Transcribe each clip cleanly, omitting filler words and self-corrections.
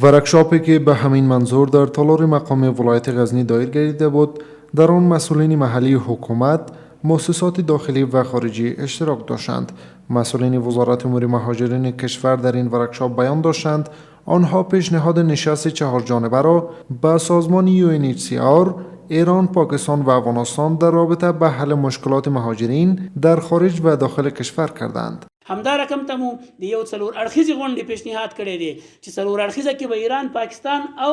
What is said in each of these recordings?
ورکشاپی که به همین منظور در تالار مقام ولایت غزنی دایر گردیده بود، در آن مسئولین محلی حکومت، مؤسسات داخلی و خارجی اشتراک داشتند. مسئولین وزارت امور مهاجرین کشور در این ورکشاپ بیان داشتند آنها پیشنهاد نشست 4 جانبه را به سازمان UNHCR، ایران، پاکستان و افغانستان در رابطه به حل مشکلات مهاجرین در خارج و داخل کشور کردند. همدا رقم ته مو د یو څلور اړخیزې غونډې پیشنهاد کړی دی چې څلور اړخیزه کې به ایران، پاکستان او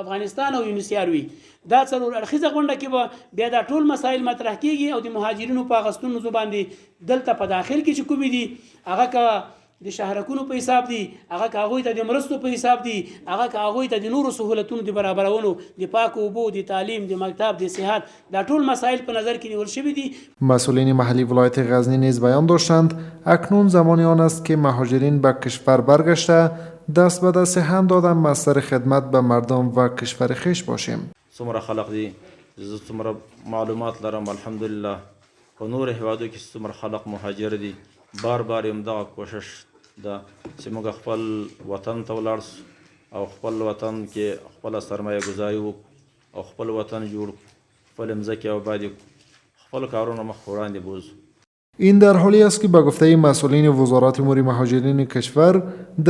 افغانستان او یونیسیار وي. دا څلور اړخیزه غونډه کې به بیا دا ټول مسایل مطرح کیږي او د مهاجرینو په اخیستونو باندې دلته په داخل کې چې کومې دي هغه که د شهرکونو په حساب دي، هغه که هغوی ته د مرستو په حساب دي، هغه که هغوی ته د نورو سهولتونو د برابرولو، د پاکو اوبو، د تعلیم، د مکتب، د صحت، دا ټول مسایل په نظر کې نیول شوي دي. مسئولین محلی ولایت غزنی نیز بیان داشتند اکنون زمان آن است که مهاجرین به کشور برگشته دست به دست هم دادن مصدر خدمت به مردم و کشور خویش باشیم. څومره خلق دي، زه څومره معلومات لرم الحمدلله. په نور هیوادو کې څومره خلق مهاجر دي. بار بار یم دغه کوشش ده چې موږ خپل وطن ته ولاړ سو او خپل وطن کې خپله سرمایه ګذاري وکړو او خپل وطن جوړ کړو، خپل مځکې آبادې کړو، خپل کارونه مخ وړاندې بوزو. این در حالی است که به گفته مسئولین وزارت امور مهاجرین کشور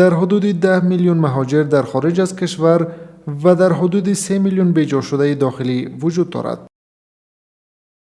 در حدود 10 میلیون مهاجر در خارج از کشور و در حدود 3 میلیون بیجا شده داخلی وجود دارد.